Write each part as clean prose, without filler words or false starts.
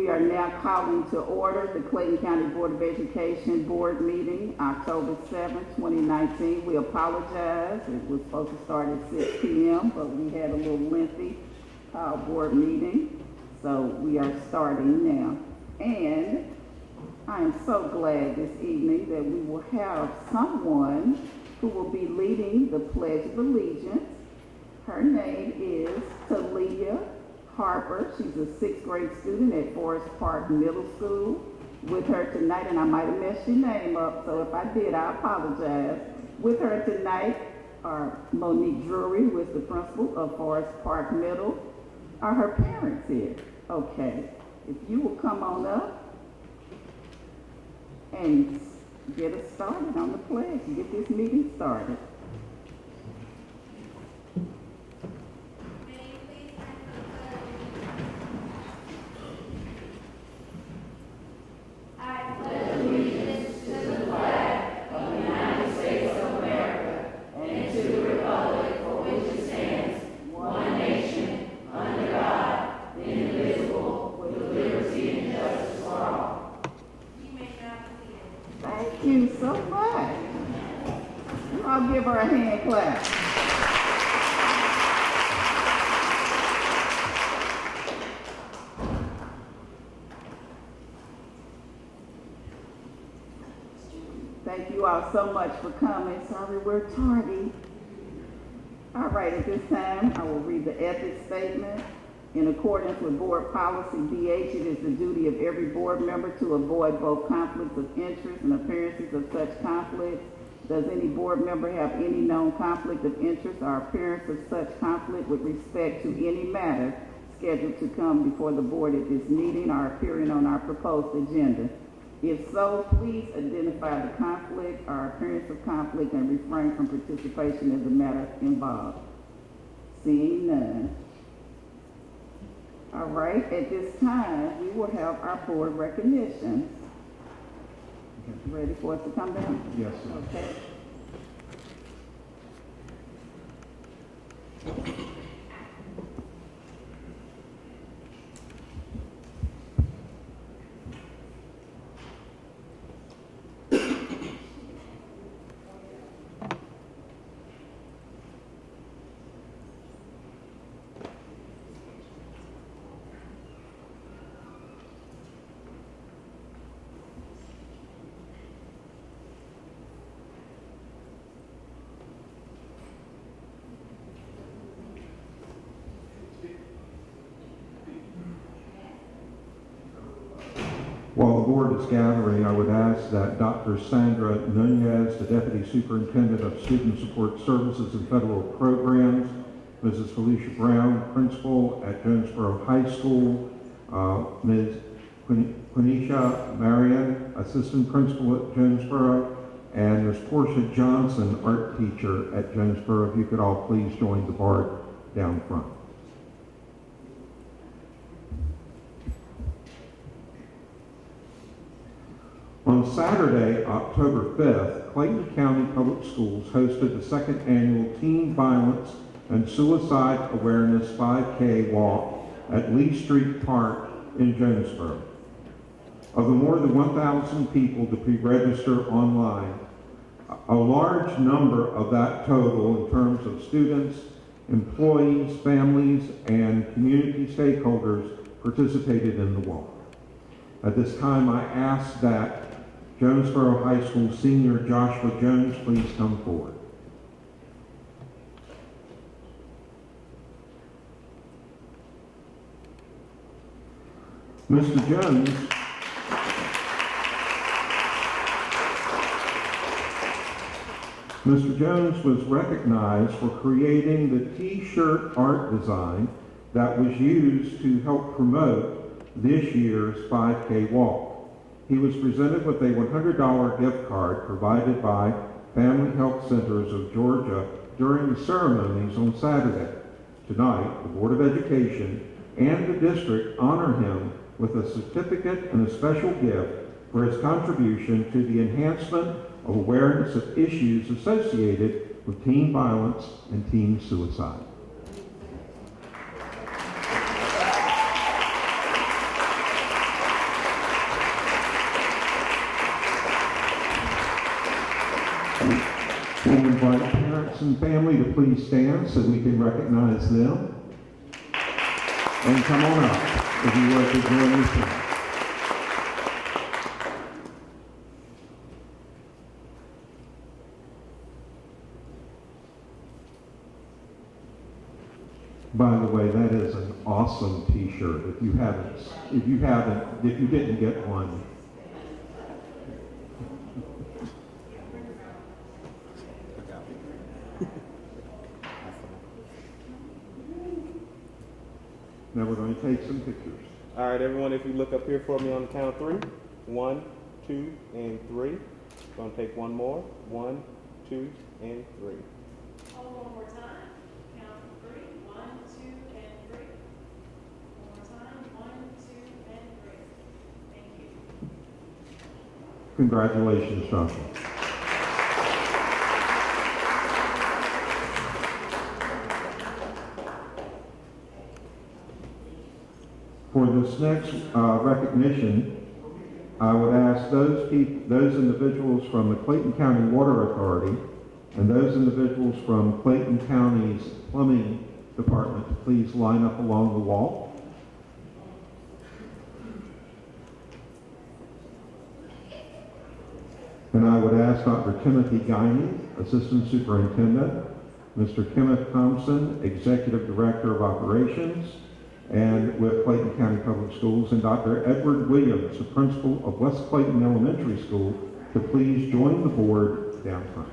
We are now calling to order the Clayton County Board of Education Board meeting, October 7th, 2019. We apologize. It was supposed to start at 6 p.m., but we had a little lengthy board meeting. So we are starting now. And I am so glad this evening that we will have someone who will be leading the Pledge of Allegiance. Her name is Talia Harper. She's a 6th grade student at Forest Park Middle School. With her tonight, and I might have messed your name up, so if I did, I apologize. With her tonight are Monique Drury, who is the principal of Forest Park Middle. Are her parents here? Okay. If you will come on up and get us started on the pledge, get this meeting started. Give her a hand clap. Thank you all so much for coming. Sorry we're tardy. All right, at this time, I will read the ethics statement. In accordance with board policy BH, it is the duty of every board member to avoid both conflicts of interest and appearances of such conflicts. Does any board member have any known conflict of interest or appearance of such conflict with respect to any matter scheduled to come before the board at this meeting or appearing on our proposed agenda? If so, please identify the conflict or appearance of conflict and refrain from participation in the matter involved. Seeing none. All right, at this time, we will have our board recognitions. Ready for us to come down? Yes, sir. Okay. While the board is gathering, I would ask that Dr. Sandra Nunez, the Deputy Superintendent of Student Support Services and Federal Programs, Mrs. Felicia Brown, Principal at Jonesboro High School, Ms. Quenisha Marion, Assistant Principal at Jonesboro, and Ms. Portia Johnson, Art Teacher at Jonesboro. If you could all please join the board down front. On Saturday, October 5th, Clayton County Public Schools hosted the second annual Teen Violence and Suicide Awareness 5K walk at Lee Street Park in Jonesboro. Of the more than 1,000 people to pre-register online, a large number of that total in terms of students, employees, families, and community stakeholders participated in the walk. At this time, I ask that Jonesboro High School senior Joshua Jones please come forward. Mr. Jones was recognized for creating the T-shirt art design that was used to help promote this year's 5K walk. He was presented with a $100 gift card provided by Family Health Centers of Georgia during the ceremonies on Saturday. Tonight, the Board of Education and the district honor him with a certificate and a special gift for his contribution to the enhancement of awareness of issues associated with teen violence and teen suicide. We'll invite parents and family to please stand so we can recognize them. And come on up if you would to join your family. By the way, that is an awesome T-shirt. If you didn't get one, now we're going to take some pictures. All right, everyone, if you look up here for me on the count of 3. 1, 2, and 3. Gonna take one more. 1, 2, and 3. Hold one more time. Count 3. 1, 2, and 3. One more time. 1, 2, and 3. Thank you. Congratulations, Joshua. For this next recognition, I would ask those individuals from the Clayton County Water Authority and those individuals from Clayton County's Plumbing Department to please line up along the wall. And I would ask Dr. Timothy Guiney, Assistant Superintendent, Mr. Kenneth Thompson, Executive Director of Operations, and with Clayton County Public Schools, and Dr. Edward Williams, the Principal of West Clayton Elementary School, to please join the board down front.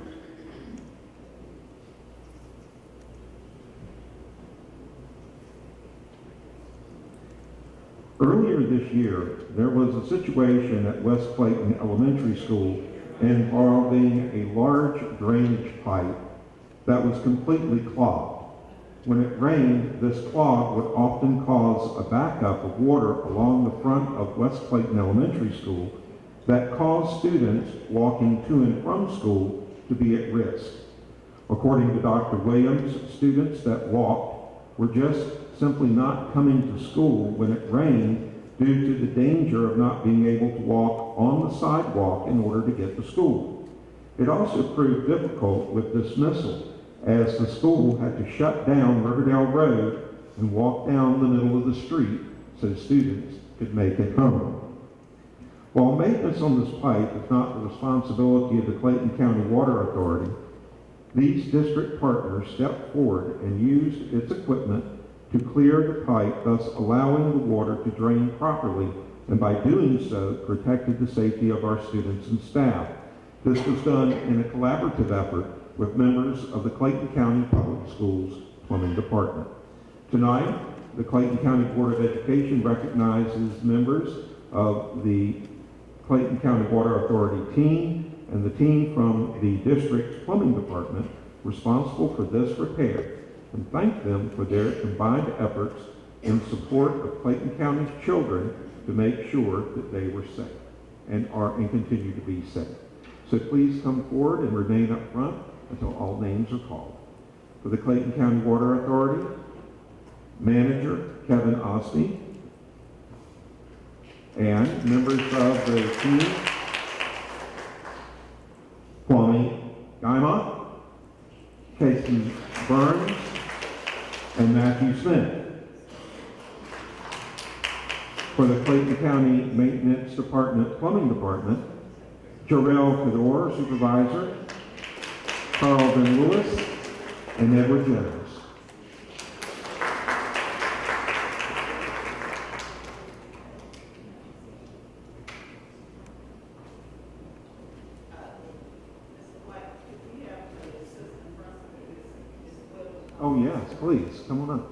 Earlier this year, there was a situation at West Clayton Elementary School involving a large drainage pipe that was completely clogged. When it rained, this clog would often cause a backup of water along the front of West Clayton Elementary School that caused students walking to and from school to be at risk. According to Dr. Williams, students that walked were just simply not coming to school when it rained due to the danger of not being able to walk on the sidewalk in order to get to school. It also proved difficult with dismissal, as the school had to shut down Riverdale Road and walk down the middle of the street so students could make it home. While maintenance on this pipe is not the responsibility of the Clayton County Water Authority, these district partners stepped forward and used its equipment to clear the pipe, thus allowing the water to drain properly, and by doing so, protected the safety of our students and staff. This was done in a collaborative effort with members of the Clayton County Public Schools Plumbing Department. Tonight, the Clayton County Board of Education recognizes members of the Clayton County Water Authority team and the team from the district's plumbing department responsible for this repair, and thank them for their combined efforts in support of Clayton County's children to make sure that they were safe and continue to be safe. So please come forward and remain up front until all names are called. For the Clayton County Water Authority, Manager Kevin Osney, and members of the team, Kwame Guymont, Casey Burns, and Matthew Smith. For the Clayton County Maintenance Department, Plumbing Department, Jarrell Fedor, Supervisor, Carlton Lewis, and Edward Jones. Oh yes, please, come on up.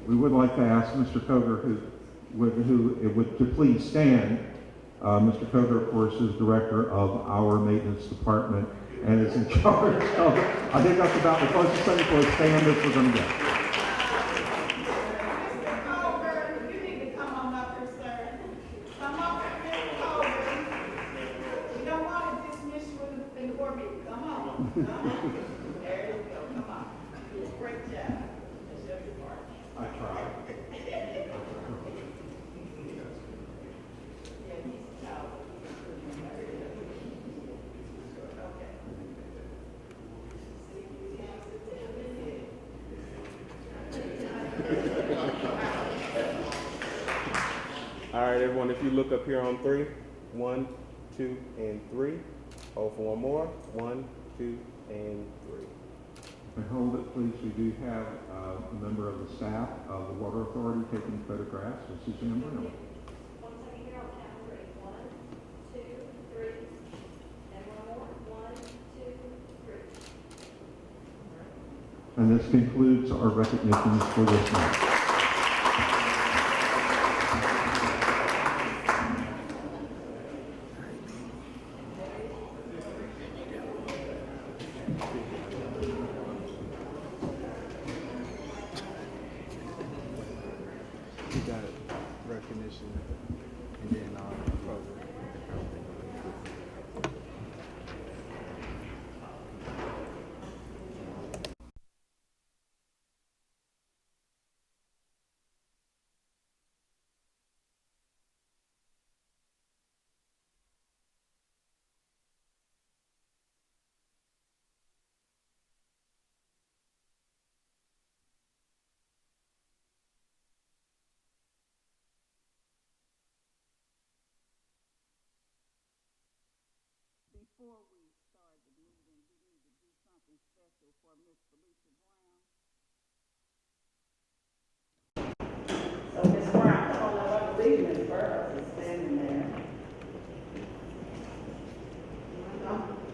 We would like to ask Mr. Coger who would to please stand. Mr. Coger, of course, is director of our maintenance department and is in charge of, I think that's about the closest thing for a stand that we're going to get. I tried. All right, everyone, if you look up here on three, 1, 2, and 3. Hold for one more. 1, 2, and 3. And hold it, please. We do have a member of the staff of the Water Authority taking photographs. This is Amber. 1 second here, I'll count 3. 1, 2, 3. And one more. 1, 2, 3. And this concludes our recognitions for this month. You got it. Recognition and then program. Before we start the meeting, we need to do something special for Miss Felicia Brown. So Miss Brown, come on up, I believe Miss Burrows is standing there.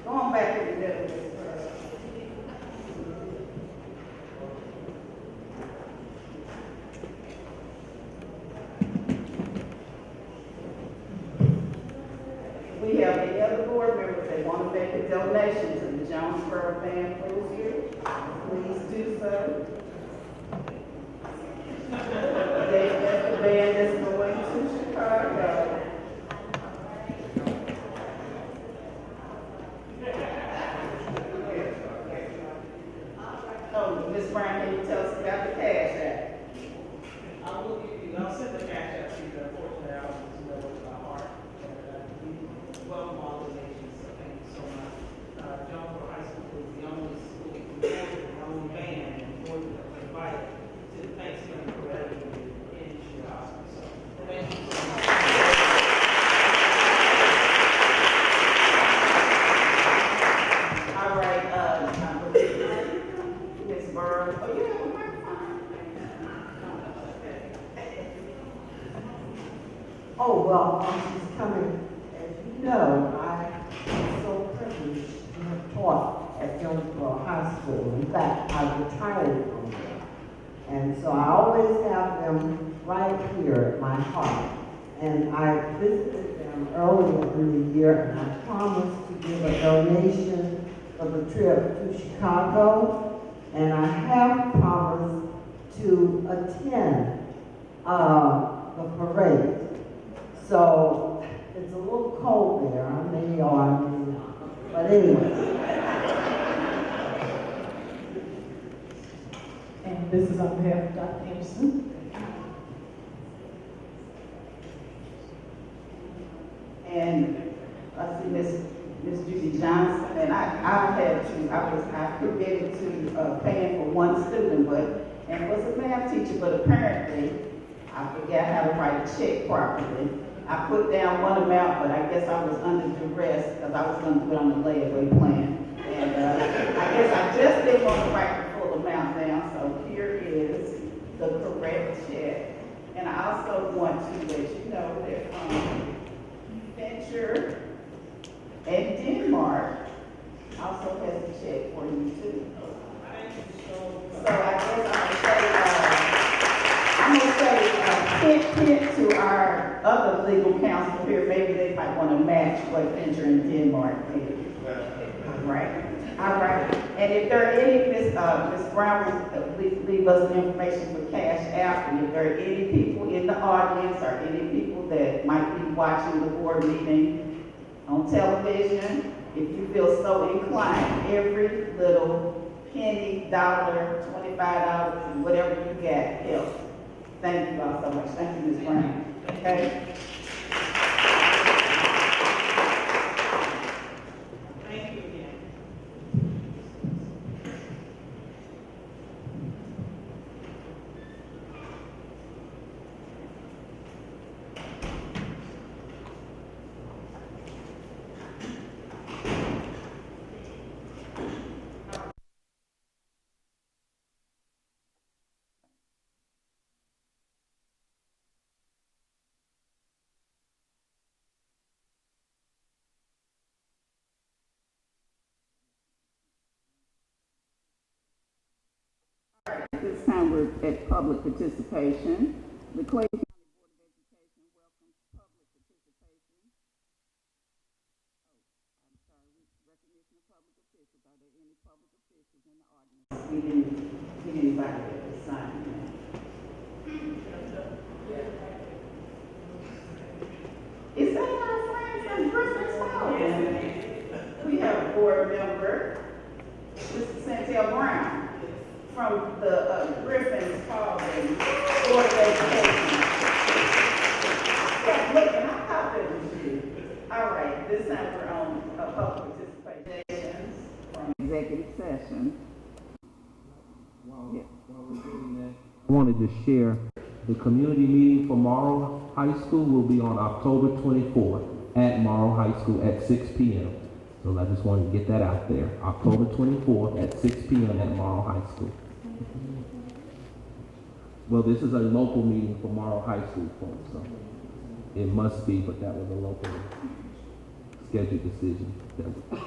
Go on back in the middle, Miss Burrows. We have any other board members that want to make a donation to the Jonesboro Band Cruise Year, please do so. That's the band that's going to Chicago. Oh, Ms. Brown, can you tell us about the Cash App? I will give you, I'll send the cash out to you, unfortunately, I was just know with my heart, but we welcome all donations, so thank you so much. Jonesboro High School is the only school, the only band, and board that was invited to the Thanksgiving parade in Chicago, so thank you so much. All right, I believe Ms. Burrows, oh, you have a microphone? Oh, well, she's coming. As you know, I am so privileged to have taught at Jonesboro High School. In fact, I retired from there. And so I always have them right here at my heart. And I visited them earlier in the year, and I promised to give a donation for the trip to Chicago. And I have promised to attend the parade. So it's a little cold there. I may or I may not. But anyway. And this is on behalf of Dr. Anderson. And I see Miss Judy Johnson, and I committed to paying for one student, and was a math teacher, but apparently I forgot how to write a check properly. I put down one amount, but I guess I was under duress because I was going to put on the layaway plan. And I guess I just didn't want to write the full amount down, so here is the correct check. And I also want to let you know that Venture and Denmark also has a check for you too. So I guess I'm gonna say hint to our other legal counsel here, maybe they might want to match what Venture and Denmark did. Right? All right. And if there are any, Ms. Brown will leave us the information for Cash App, and if there are any people in the audience or any people that might be watching the board meeting on television, if you feel so inclined, every little penny, dollar, $25, whatever you got, help. Thank you all so much. Thank you, Ms. Brown. Okay? Thank you again. At this time, we're at public participation. The Clay County Board of Education welcomes public participation. I'm sorry, recognition of public officials. Are there any public officials in the audience? We didn't get anybody to sign that. Is that our friends from Christmas Hall? We have a board member, Mr. Chantel Brown, from the Griffin's Hall Board of Education. Stop looking, I thought that was you. All right, this time we're on public participation from executive session. While we're doing that, I wanted to share the community meeting for Morrow High School will be on October 24th at Morrow High School at 6 p.m. So I just wanted to get that out there. October 24th at 6 p.m. at Morrow High School. Well, this is a local meeting for Morrow High School folks, so it must be, but that was a local scheduled decision.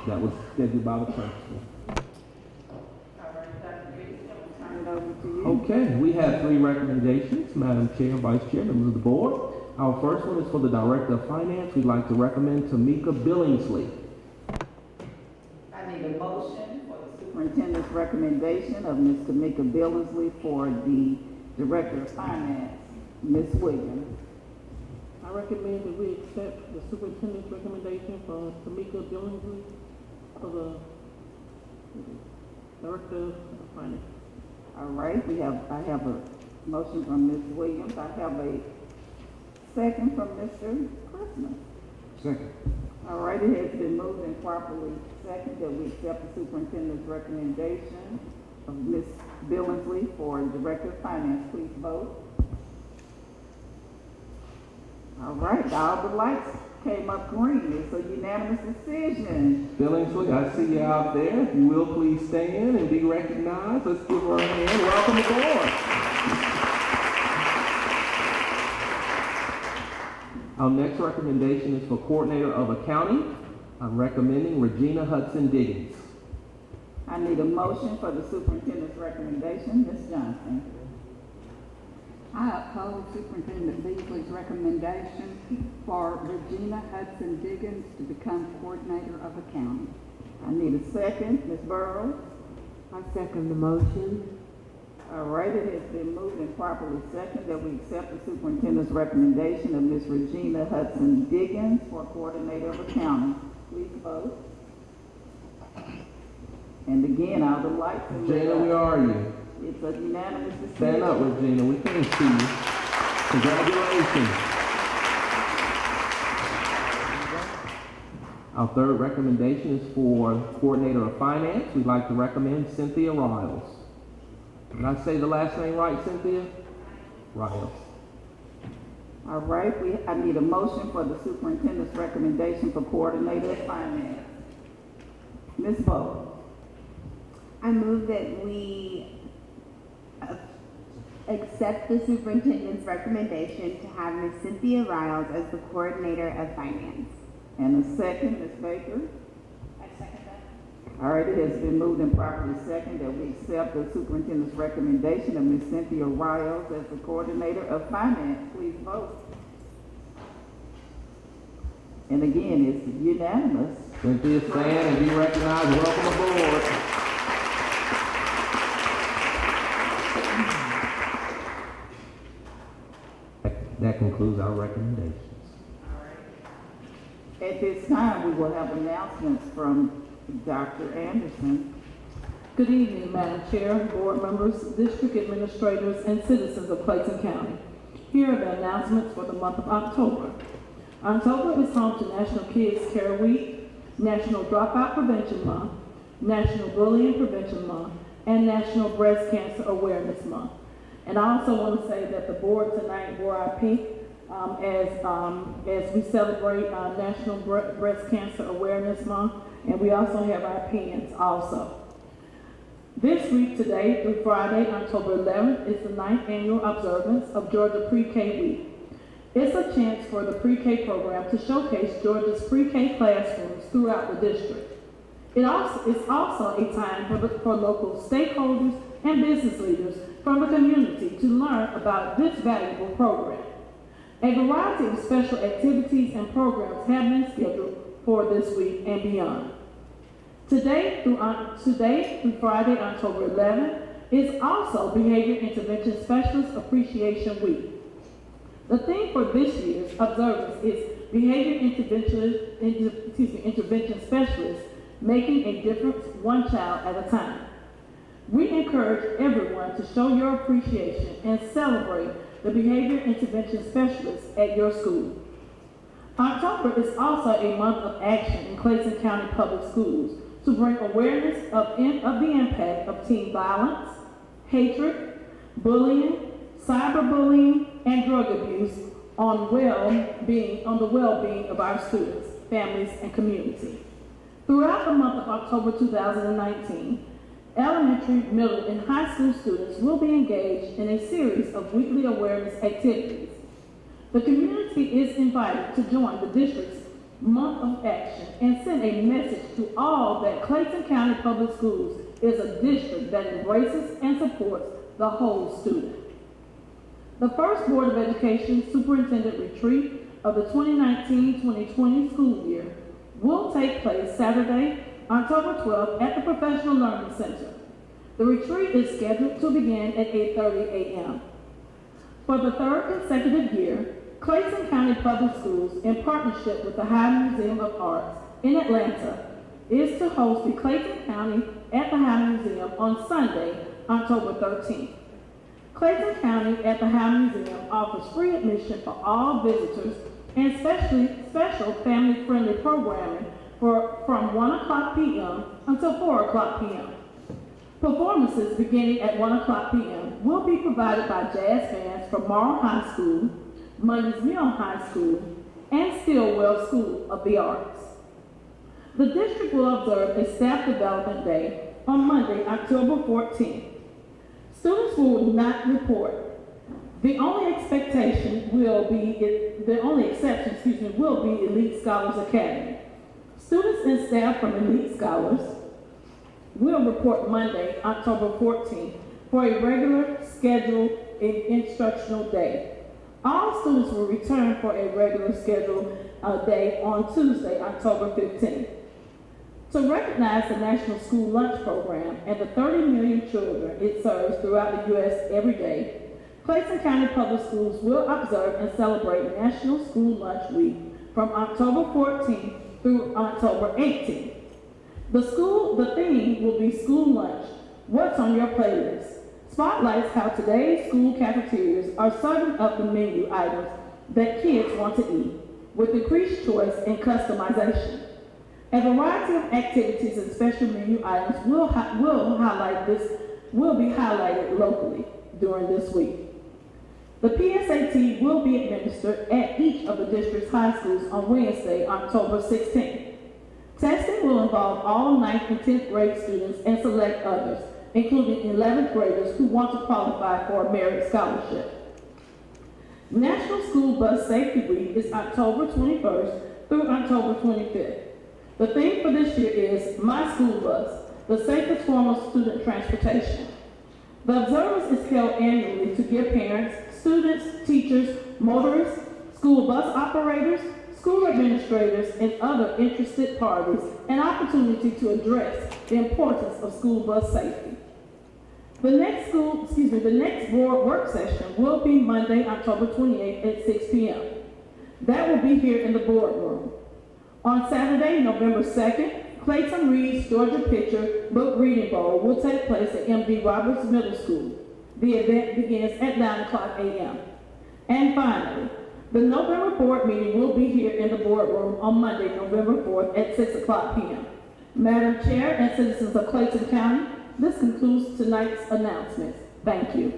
That was scheduled by the principal. All right, Dr. Reed, I'll turn it over to you. Okay, we have 3 recommendations, Madam Chair, Vice Chair, members of the board. Our first one is for the Director of Finance. We'd like to recommend Tamika Billingsley. I need a motion for the superintendent's recommendation of Ms. Tamika Billingsley for the Director of Finance, Ms. Williams. I recommend that we accept the superintendent's recommendation for Tamika Billingsley for the Director of Finance. All right, I have a motion from Ms. Williams. I have a second from Mr. Christmas. Second. All right, it has been moved and properly seconded that we accept the superintendent's recommendation of Ms. Billingsley for Director of Finance. Please vote. All right, all the lights came up green. It's a unanimous decision. Billingsley, I see you out there. If you will, please stand and be recognized. Let's give her a hand. Welcome aboard. Our next recommendation is for Coordinator of Accounting. I'm recommending Regina Hudson Diggins. I need a motion for the superintendent's recommendation. Ms. Johnson. I uphold Superintendent Beasley's recommendation for Regina Hudson Diggins to become Coordinator of Accounting. I need a second. Ms. Burrows. I second the motion. All right, it has been moved and properly seconded that we accept the superintendent's recommendation of Ms. Regina Hudson Diggins for Coordinator of Accounting. Please vote. And again, all the lights are lit Regina, up. where are you? It's a unanimous decision. Stand up, Regina. We can't see you. Congratulations. Our third recommendation is for Coordinator of Finance. We'd like to recommend Cynthia Riles. Did I say the last name right, Cynthia? Riles. All right, I need a motion for the superintendent's recommendation for Coordinator of Finance. Ms. Bo. I move that we accept the superintendent's recommendation to have Ms. Cynthia Riles as the Coordinator of Finance. And a second, Ms. Baker. I second that. All right, it has been moved and properly seconded that we accept the superintendent's recommendation of Ms. Cynthia Riles as the Coordinator of Finance. Please vote. And again, it's unanimous. Cynthia, stand and be recognized. Welcome aboard. That concludes our recommendations. At this time, we will have announcements from Dr. Anderson. Good evening, Madam Chair, board members, district administrators, and citizens of Clayton County. Here are the announcements for the month of October. October is home to National Kids Care Week, National Dropout Prevention Month, National Bullying Prevention Month, and National Breast Cancer Awareness Month. And I also want to say that the board tonight wore our pink as we celebrate National Breast Cancer Awareness Month, and we also have our pins also. This week, today through Friday, October 11th, is the 9th annual observance of Georgia Pre-K Week. It's a chance for the pre-K program to showcase Georgia's pre-K classrooms throughout the district. It's also a time for local stakeholders and business leaders from the community to learn about this valuable program. A variety of special activities and programs have been scheduled for this week and beyond. Today through Friday, October 11th, is also Behavior Intervention Specialist Appreciation Week. The theme for this year's observance is Behavior Intervention Specialists Making a Difference One Child at a Time. We encourage everyone to show your appreciation and celebrate the behavior intervention specialists at your school. October is also a month of action in Clayton County Public Schools to bring awareness of the impact of teen violence, hatred, bullying, cyberbullying, and drug abuse on the well-being of our students, families, and community. Throughout the month of October 2019, elementary, middle, and high school students will be engaged in a series of weekly awareness activities. The community is invited to join the district's month of action and send a message to all that Clayton County Public Schools is a district that embraces and supports the whole student. The first Board of Education Superintendent Retreat of the 2019-2020 school year will take place Saturday, October 12th at the Professional Learning Center. The retreat is scheduled to begin at 8:30 a.m. For the third consecutive year, Clayton County Public Schools, in partnership with the High Museum of Arts in Atlanta, is to host the Clayton County at the High Museum on Sunday, October 13th. Clayton County at the High Museum offers free admission for all visitors and special family-friendly programming from 1 o'clock p.m. until 4 o'clock p.m. Performances beginning at 1 o'clock p.m. will be provided by jazz bands from Morrow High School, Mundy's Mill High School, and Stillwell School of the Arts. The district will observe a Staff Development Day on Monday, October 14th. Students will not report. The only exception will be Elite Scholars Academy. Students and staff from Elite Scholars will report Monday, October 14th, for a regular scheduled instructional day. All students will return for a regular scheduled day on Tuesday, October 15th. To recognize the National School Lunch Program and the 30 million children it serves throughout the U.S. every day, Clayton County Public Schools will observe and celebrate National School Lunch Week from October 14th through October 18th. The theme will be School Lunch, What's on Your Playlist? Spotlights how today's school cafeterias are serving up the menu items that kids want to eat, with increased choice and customization. A variety of activities and special menu items will be highlighted locally during this week. The PSAT will be administered at each of the district's high schools on Wednesday, October 16th. Testing will involve all 9th and 10th grade students and select others, including 11th graders who want to qualify for a merit scholarship. National School Bus Safety Week is October 21st through October 25th. The theme for this year is My School Bus, the safest form of student transportation. The observance is held annually to give parents, students, teachers, motorists, school bus operators, school administrators, and other interested parties an opportunity to address the importance of school bus safety. The next board work session will be Monday, October 28th at 6 p.m. That will be here in the boardroom. On Saturday, November 2nd, Clayton Reed's Georgia Picture Book Reading Bowl will take place at M.D. Roberts Middle School. The event begins at 9:00 a.m. And finally, the November board meeting will be here in the boardroom on Monday, November 4th at 6:00 p.m. Madam Chair and citizens of Clayton County, this concludes tonight's announcements. Thank you.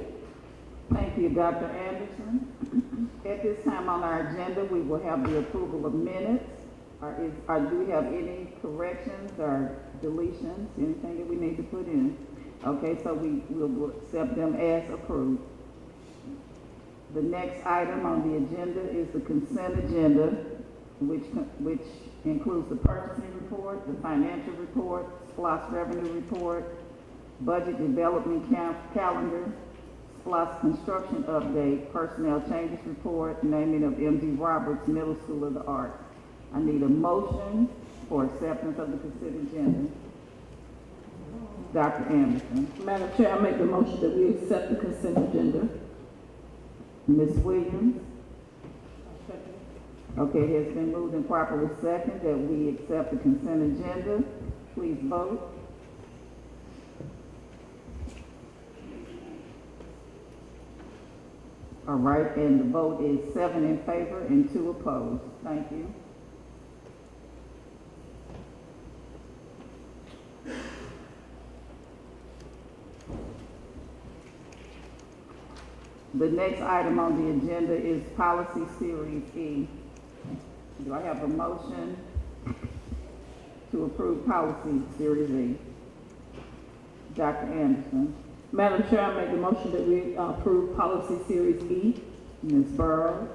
Thank you, Dr. Anderson. At this time on our agenda, we will have the approval of minutes. Do we have any corrections or deletions, anything that we need to put in? Okay, so we will accept them as approved. The next item on the agenda is the consent agenda, which includes the purchasing report, the financial report, SPLOST revenue report, budget development calendar, SPLOST construction update, personnel changes report, naming of M.D. Roberts Middle School of the Arts. I need a motion for acceptance of the consent agenda. Dr. Anderson. Madam Chair, I make the motion that we accept the consent agenda. Ms. Williams. Okay, it has been moved and properly second that we accept the consent agenda. Please vote. All right, and the vote is 7 in favor and 2 opposed. Thank you. The next item on the agenda is Policy Series E. Do I have a motion to approve Policy Series E? Dr. Anderson. Madam Chair, I make the motion that we approve Policy Series E. Ms. Burrows.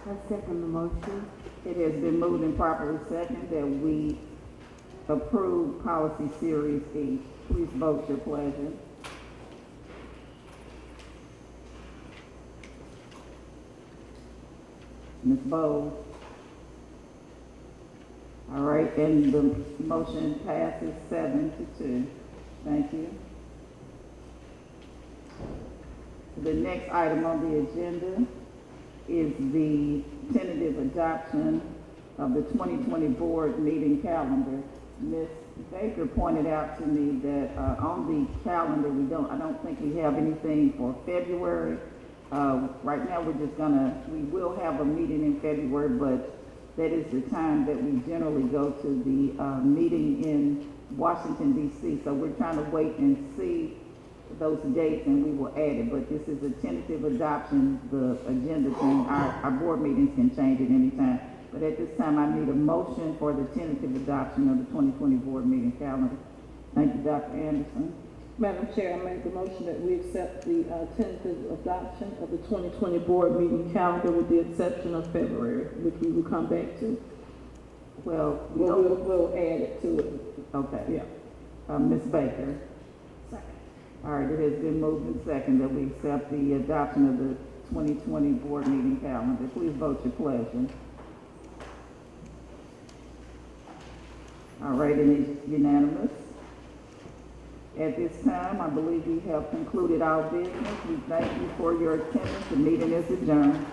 I second the motion. It has been moved and properly second that we approve Policy Series E. Please vote your pleasure. Ms. Bowles. All right, and the motion passes 7-2. Thank you. The next item on the agenda is the tentative adoption of the 2020 board meeting calendar. Ms. Baker pointed out to me that on the calendar, I don't think we have anything for February. Right now, we will have a meeting in February, but that is the time that we generally go to the meeting in Washington, D.C. So we're trying to wait and see those dates, and we will add it. But this is a tentative adoption. The agenda thing, our board meetings can change at any time. But at this time, I need a motion for the tentative adoption of the 2020 board meeting calendar. Thank you, Dr. Anderson. Madam Chair, I make the motion that we accept the tentative adoption of the 2020 board meeting calendar with the exception of February, which we will come back to. Well, We'll add it to it. Okay. Yeah. Ms. Baker. Second. All right, it has been moved and second that we accept the adoption of the 2020 board meeting calendar. Please vote your pleasure. All right, it is unanimous. At this time, I believe we have concluded our business. We thank you for your attendance. The meeting is adjourned.